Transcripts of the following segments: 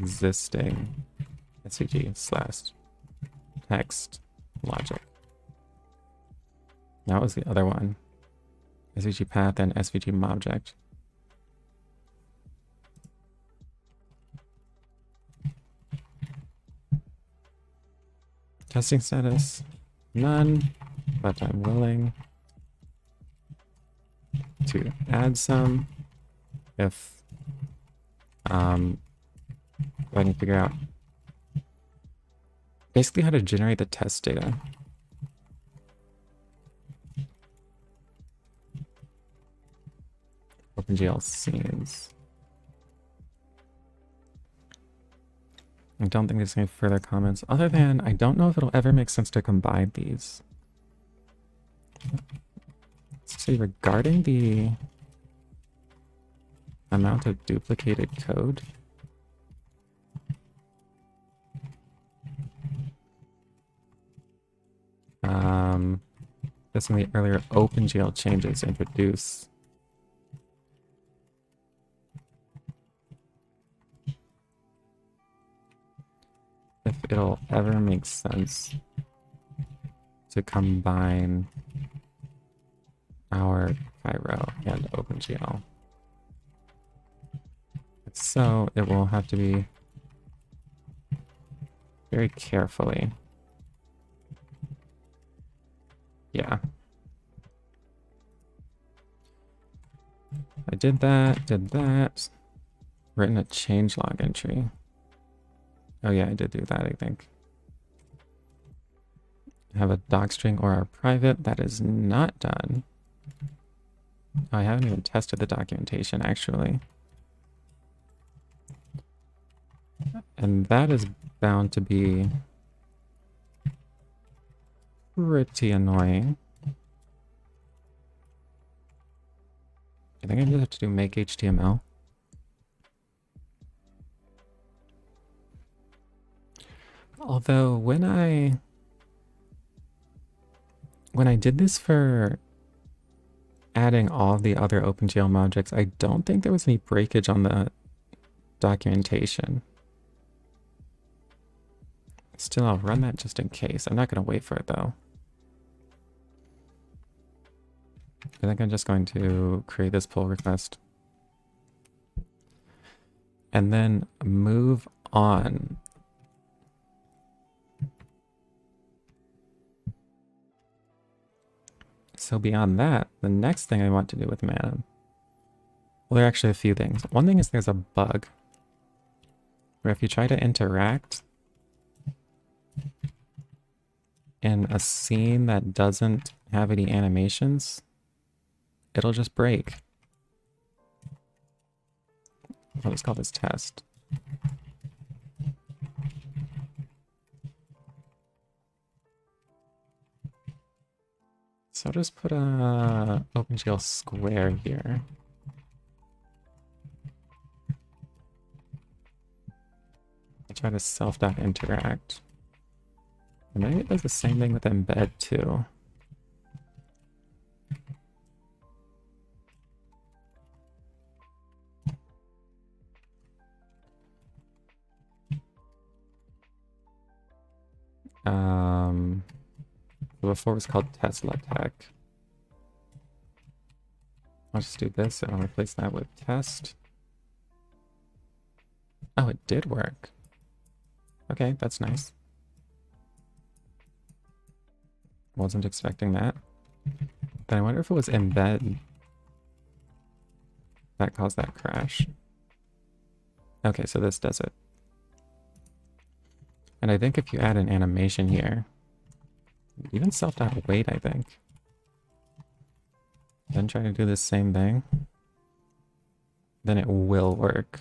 existing SVG slash text logic. That was the other one. SVG path and SVG object. Testing status, none, but I'm willing to add some if I can figure out basically how to generate the test data. OpenGL scenes. I don't think there's any further comments other than I don't know if it'll ever make sense to combine these. Let's see, regarding the amount of duplicated code. This in the earlier OpenGL changes introduce if it'll ever make sense to combine our Cairo and OpenGL. So it will have to be very carefully. Yeah. I did that. Written a changelog entry. Oh yeah, I did do that, I think. Have a docstring or a private. That is not done. Oh, I haven't even tested the documentation, actually. And that is bound to be pretty annoying. I think I just have to do make HTML. Although when I did this for adding all the other OpenGL objects, I don't think there was any breakage on the documentation. Still, I'll run that just in case. I'm not going to wait for it though. I think I'm just going to create this pull request and then move on. So beyond that, the next thing I want to do with Manim, well, there are actually a few things. One thing is there's a bug where if you try to interact in a scene that doesn't have any animations, it'll just break. I'll just call this test. So I'll just put a OpenGL square here. I'll try to self.interact. And maybe it does the same thing with embed too. Before it was called Tesla Tech. I'll just do this and I'll replace that with test. Oh, it did work. Okay, that's nice. Wasn't expecting that. Then I wonder if it was embed that caused that crash. Okay, so this does it. And I think if you add an animation here, even self.wait, I think. Then try to do the same thing. Then it will work.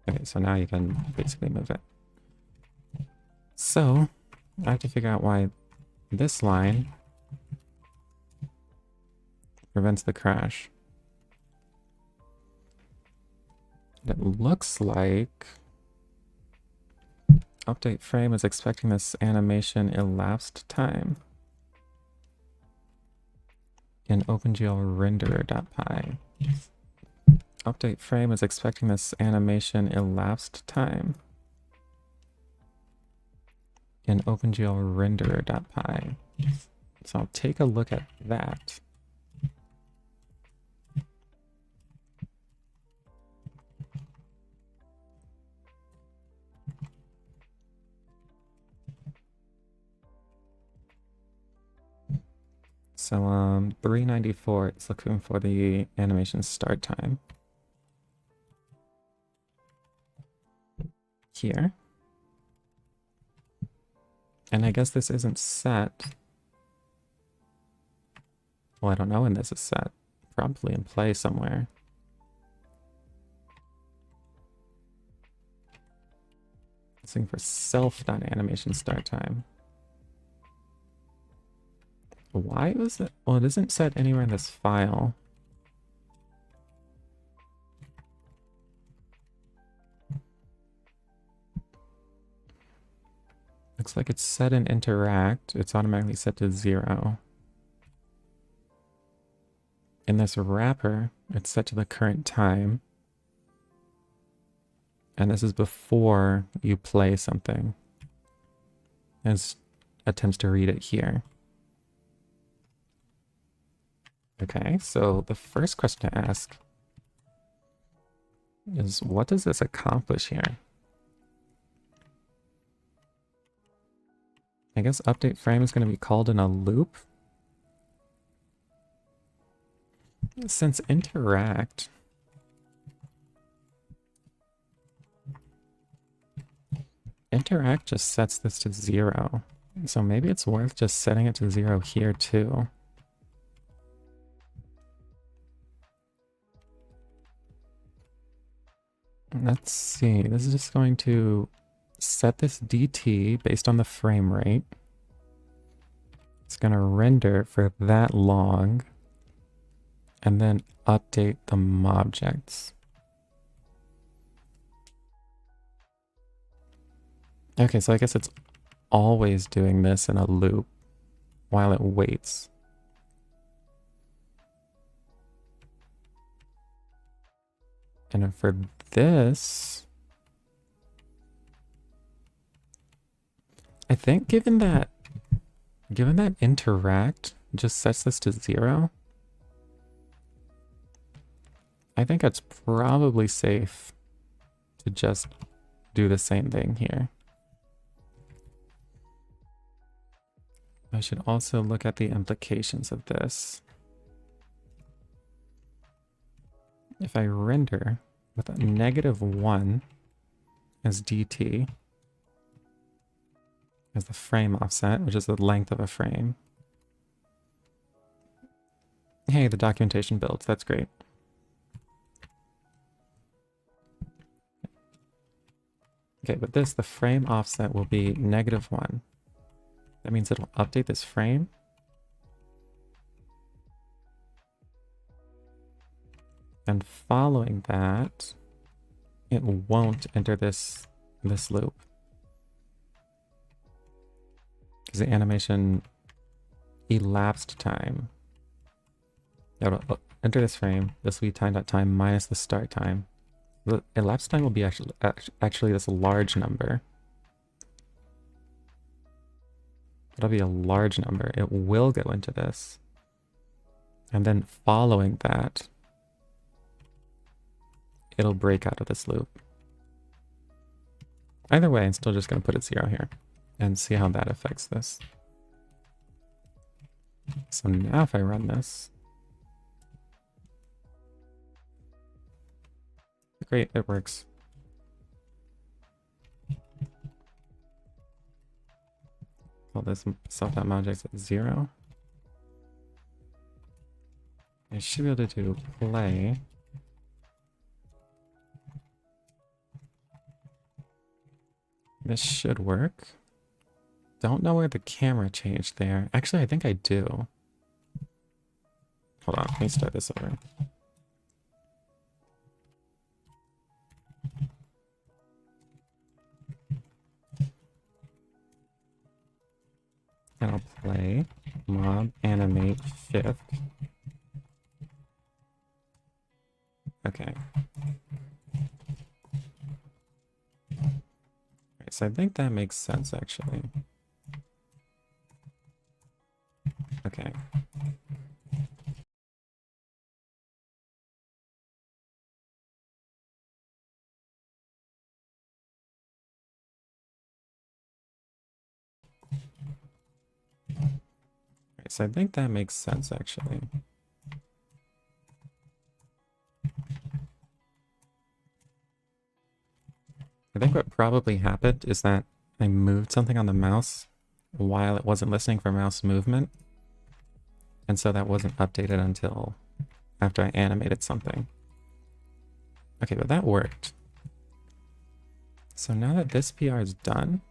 Okay, so now you can basically move it. So I have to figure out why this line prevents the crash. It looks like Update frame is expecting this animation elapsed time in OpenGL renderer.py. Update frame is expecting this animation elapsed time in OpenGL renderer.py. So I'll take a look at that. So 394 is looking for the animation start time. Here. And I guess this isn't set. Well, I don't know when this is set. Probably in play somewhere. Looking for self.animation start time. Why was it? Well, it isn't set anywhere in this file. Looks like it's set in interact. It's automatically set to 0. In this wrapper, it's set to the current time. And this is before you play something. And it attempts to read it here. Okay, so the first question to ask is, what does this accomplish here? I guess update frame is going to be called in a loop. Since interact just sets this to 0. So maybe it's worth just setting it to 0 here too. Let's see, this is just going to set this DT based on the frame rate. It's going to render for that long and then update the objects. Okay, so I guess it's always doing this in a loop while it waits. And then for this, I think given that interact just sets this to 0, I think it's probably safe to just do the same thing here. I should also look at the implications of this. If I render with a -1 as DT, as the frame offset, which is the length of a frame. Hey, the documentation builds, that's great. Okay, but the frame offset will be -1. That means it'll update this frame. And following that, it won't enter this loop. Because the animation elapsed time. It'll enter this frame. This will be time.time minus the start time. The elapsed time will be actually this large number. It'll be a large number. It will go into this. And then following that, it'll break out of this loop. Either way, I'm still just going to put it 0 here and see how that affects this. So now if I run this, great, it works. Well, this self.objects at 0. I should be able to do play. This should work. Don't know where the camera changed there. Actually, I think I do. Hold on, let me start this over. channel play, mob, animate, shift. Okay. Right, so I think that makes sense, actually. Okay. Right, so I think that makes sense, actually. I think what probably happened is that I moved something on the mouse while it wasn't listening for mouse movement. And so that wasn't updated until after I animated something. Okay, but that worked. So now that this PR is done,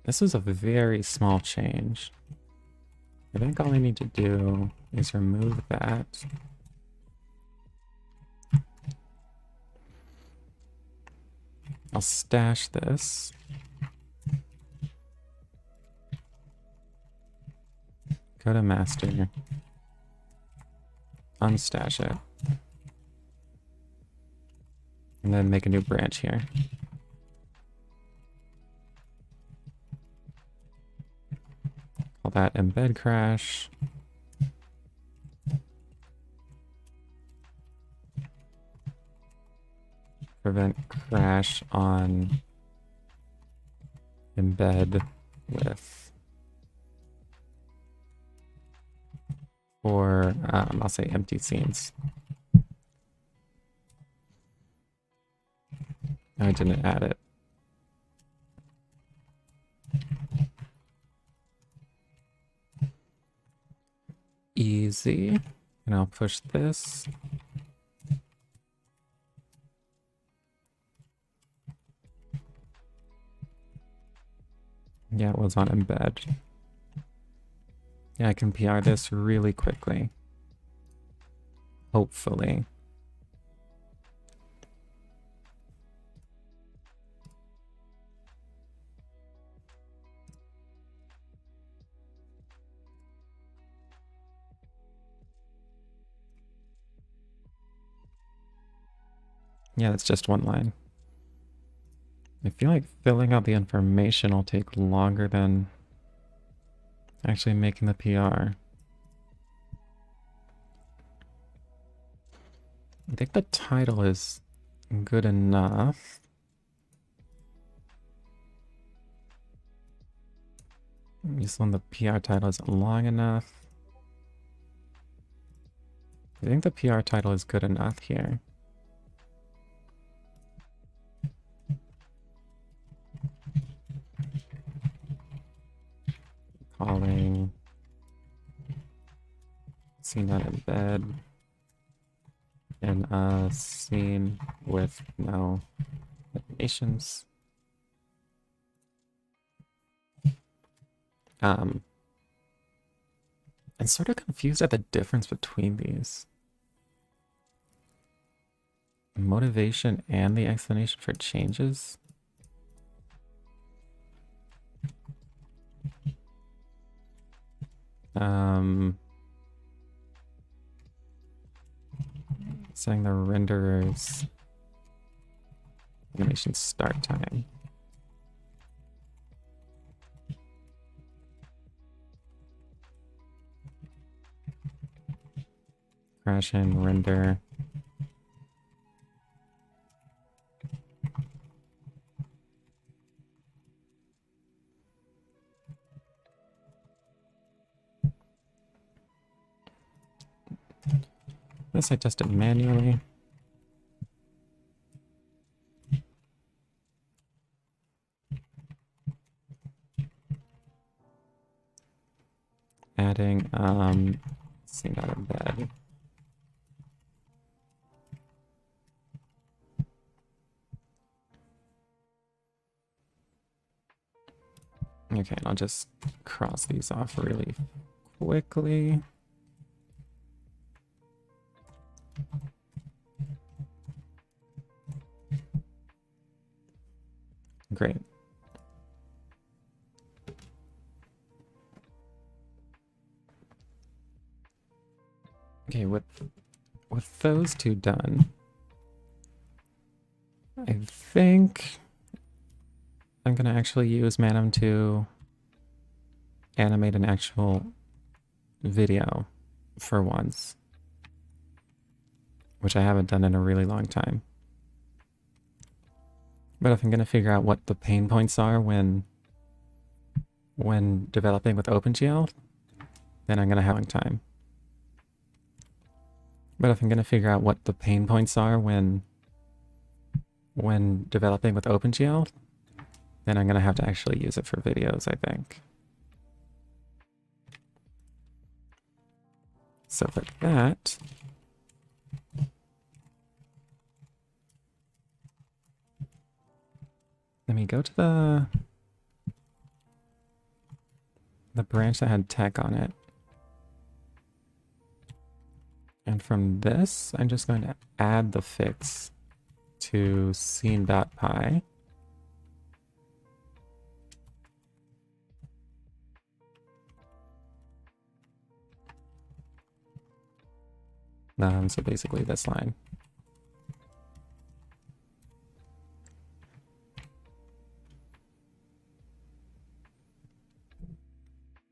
this is a very small change. I think all I need to do is remove that. I'll stash this. Go to master. Unstash it. And then make a new branch here. Call that embed crash. Prevent crash on embed with, or I'll say empty scenes. I didn't add it. Easy. And I'll push this. Yeah, it was on embed. Yeah, I can PR this really quickly. Hopefully. Yeah, that's just one line. I feel like filling out the information will take longer than actually making the PR. I think the title is good enough. This one, the PR title isn't long enough. I think the PR title is good enough here. Calling scene not embed in a scene with no animations. I'm sort of confused at the difference between these. Motivation and the explanation for changes. Setting the renderer's animation start time. Crash in render. This I tested manually. Adding scene out of bed. Okay, I'll just cross these off really quickly. Great. Okay, with those two done, I think I'm gonna actually use Manim to animate an actual video for once, which I haven't done in a really long time. But if I'm gonna figure out what the pain points are when developing with OpenGL, then I'm gonna have time. But if I'm gonna figure out what the pain points are when developing with OpenGL, then I'm gonna have to actually use it for videos, I think. So for that, let me go to the branch that had tech on it. And from this, I'm just going to add the fix to scene.py. So basically this line.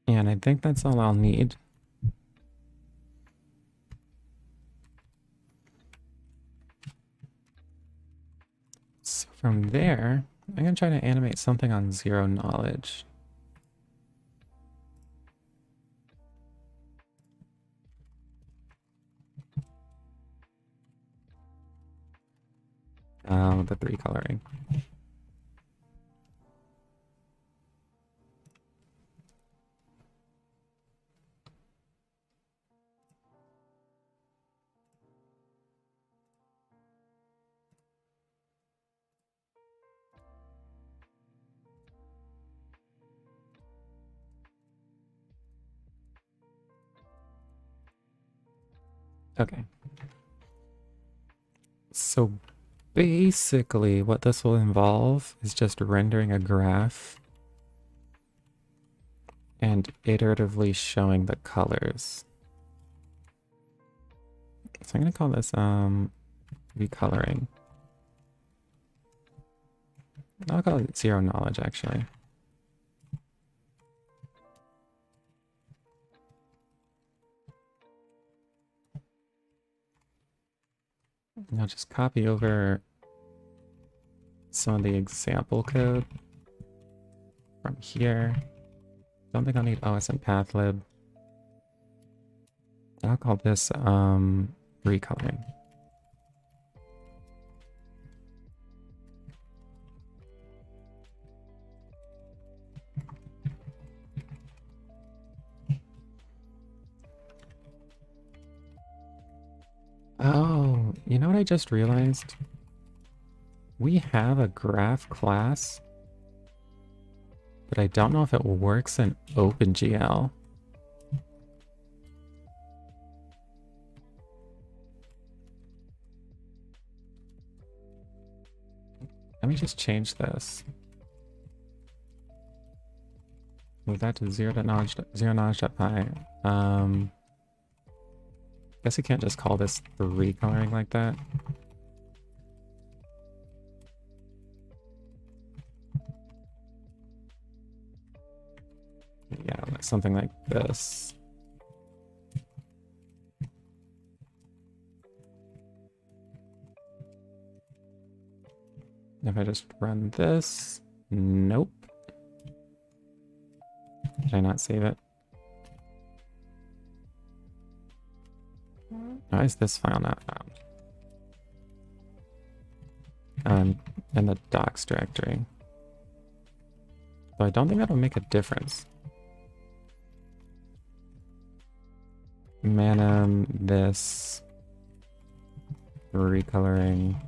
And I think that's all I'll need. So from there, I'm going to try to animate something on zero knowledge. The 3 coloring. Okay. So basically what this will involve is just rendering a graph and iteratively showing the colors. So I'm going to call this recoloring. I'll call it zero knowledge actually. And I'll just copy over some of the example code from here. Don't think I'll need OS and pathlib. I'll call this recoloring. Oh, you know what I just realized? We have a graph class, but I don't know if it works in OpenGL. Let me just change this. Move that to zero.knowledge.py. Guess you can't just call this the recoloring like that. Yeah, like something like this. If I just run this, nope. Did I not save it? Why is this file not found? In the docs directory. So I don't think that'll make a difference. Manim, this, recoloring.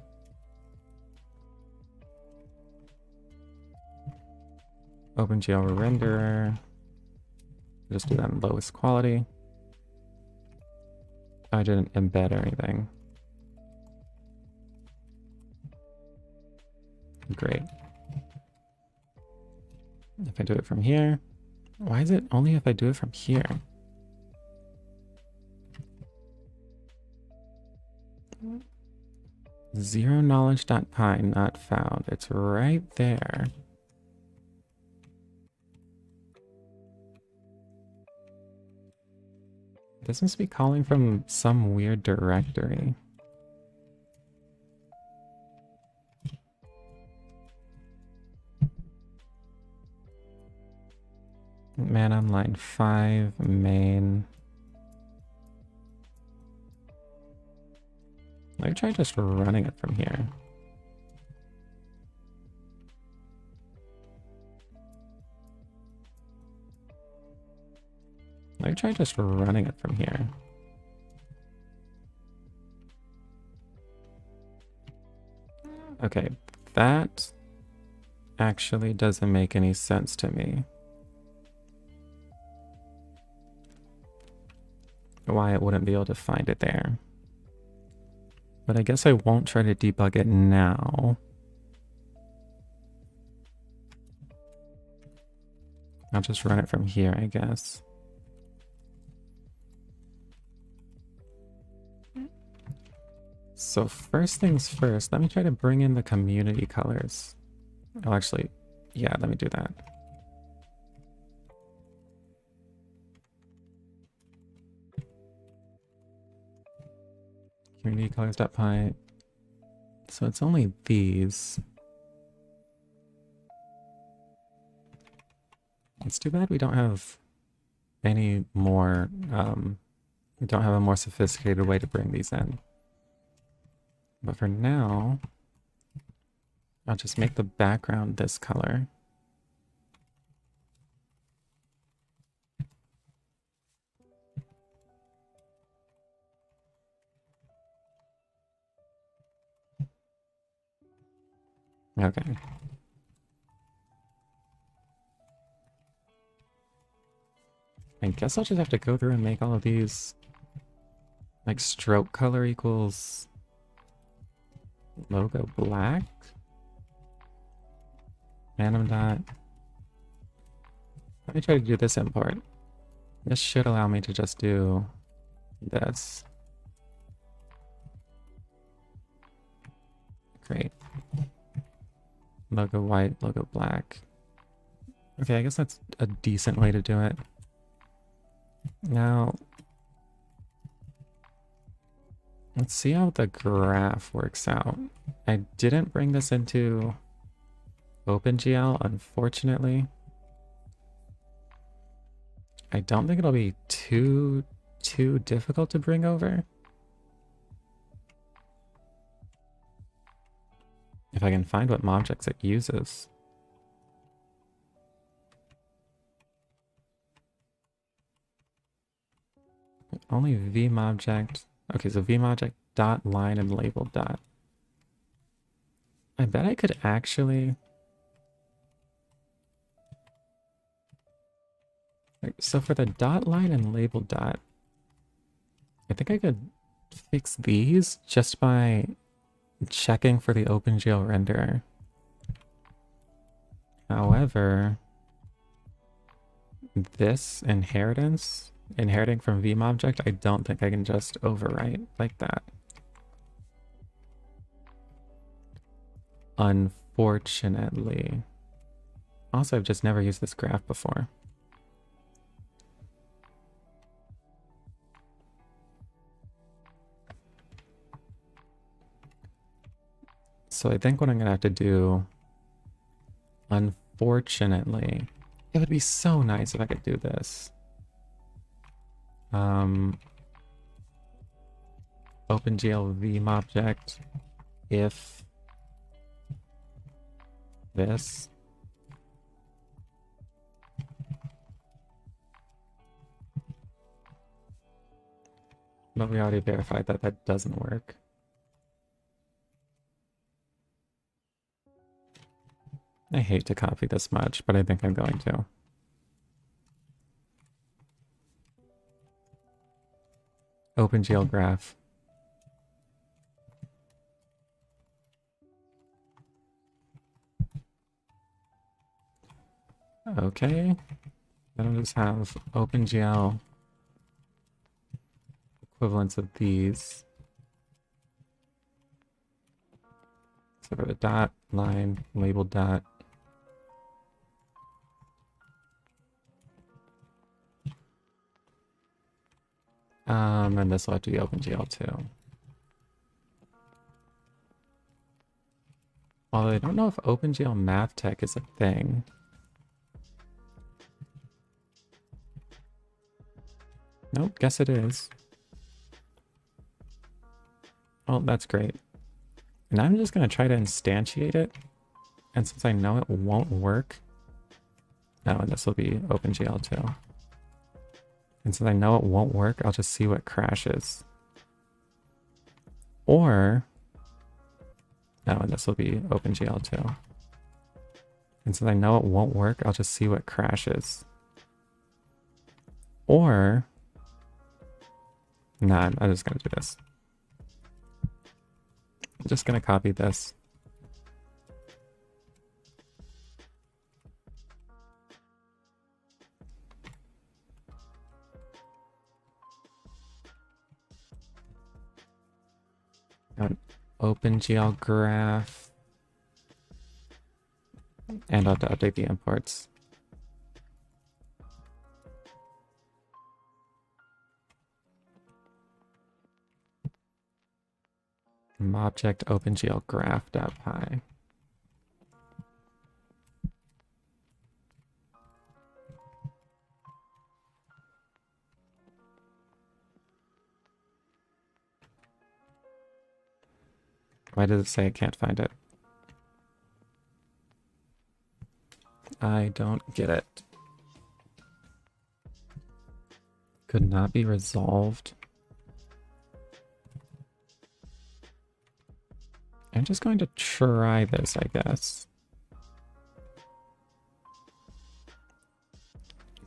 OpenGL renderer. Just do that in lowest quality. I didn't embed or anything. Great. If I do it from here, why is it only if I do it from here? Zero knowledge.py not found. It's right there. This must be calling from some weird directory. Manim line 5, main. Let me try just running it from here. Let me try just running it from here. Okay, that actually doesn't make any sense to me. Why it wouldn't be able to find it there. But I guess I won't try to debug it now. I'll just run it from here, I guess. So first things first, let me try to bring in the community colors. Oh, actually, yeah, let me do that. Community colors.py. So it's only these. It's too bad we don't have any more, we don't have a more sophisticated way to bring these in. But for now, I'll just make the background this color. Okay. I guess I'll just have to go through and make all of these, like, stroke color equals logo black. Manim dot. Let me try to do this import. This should allow me to just do this. Great. Logo white, logo black. Okay, I guess that's a decent way to do it. Now, let's see how the graph works out. I didn't bring this into OpenGL, unfortunately. I don't think it'll be too difficult to bring over. If I can find what objects it uses. Only vmobject. Okay, so vmobject dot line and label dot. I bet I could actually. So for the dot line and label dot, I think I could fix these just by checking for the OpenGL renderer. However, this inheriting from vmobject, I don't think I can just overwrite like that. Unfortunately. Also, I've just never used this graph before. So I think what I'm gonna have to do, unfortunately, it would be so nice if I could do this. OpenGL vmobject if this. But we already verified that that doesn't work. I hate to copy this much, but I think I'm going to. OpenGL graph. Okay, then I'll just have OpenGL equivalents of these. So for the dot, line, label dot. And this will have to be OpenGL too. Although I don't know if OpenGL Math Tech is a thing. Nope, guess it is. Well, that's great. And I'm just going to try to instantiate it. And since I know it won't work... No, and this will be OpenGL too. And since I know it won't work, I'll just see what crashes. Or... No, and this will be OpenGL too. And since I know it won't work, I'll just see what crashes. Or... Nah, I'm just going to do this. I'm just going to copy this. An OpenGL graph. And I'll have to update the imports. Object OpenGL graph.py. Why does it say I can't find it? I don't get it. Could not be resolved. I'm just going to try this, I guess.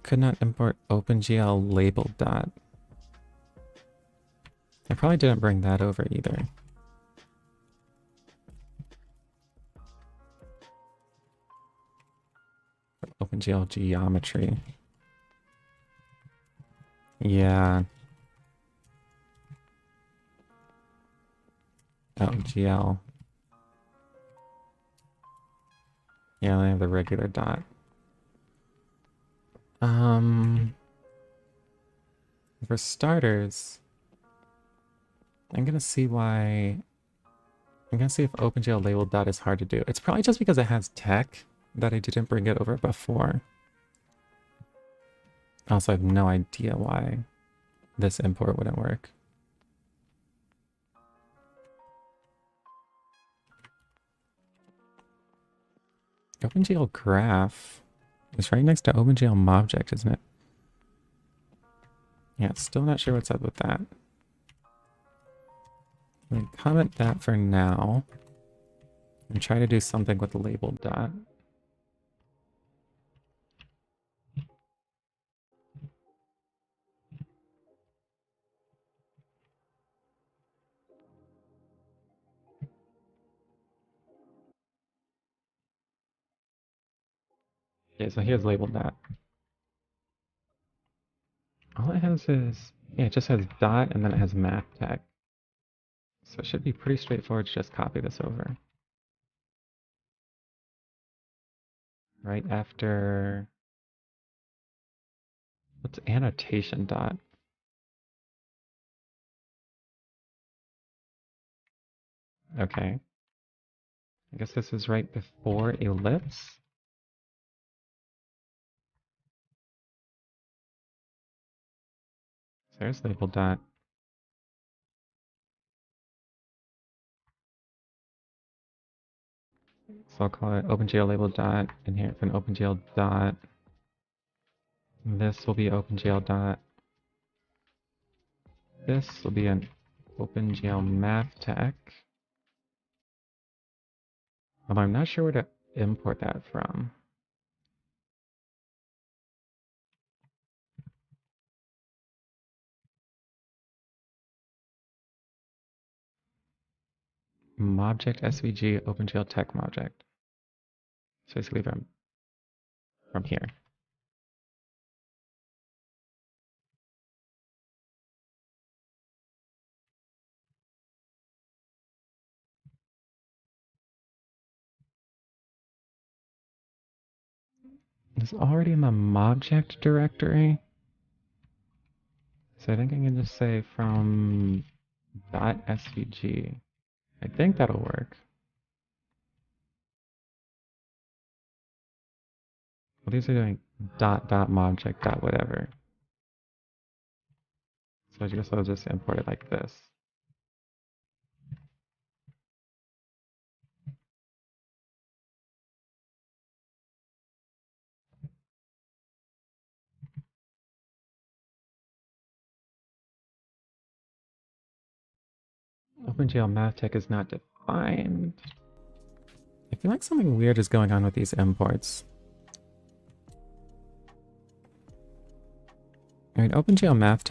Could not import OpenGL label dot. I probably didn't bring that over either. OpenGL geometry. Yeah. Oh, GL. Yeah, I have the regular dot. For starters, I'm gonna see why. I'm gonna see if OpenGL label dot is hard to do. It's probably just because it has tech that I didn't bring it over before. Also, I have no idea why this import wouldn't work. OpenGL graph is right next to OpenGL Mobject, isn't it? Yeah, still not sure what's up with that. I'm gonna comment that for now and try to do something with the label dot. Okay, so here's label dot. All it has is, yeah, it just has dot and then it has math tech. So it should be pretty straightforward to just copy this over. Right after, what's annotation dot? Okay. I guess this is right before ellipse. So there's label dot. So I'll call it OpenGL label dot, and here it's an OpenGL dot. This will be OpenGL dot. This will be an OpenGL math tech. Although I'm not sure where to import that from. Mobject SVG OpenGL tech mobject. So basically from from here. It's already in the Mobject directory. So I think I can just say from .svg. I think that'll work. Well, these are doing .mobject whatever. So I guess I'll just import it like this. OpenGL math is not defined. I feel like something weird is going on with these imports. Alright, OpenGL math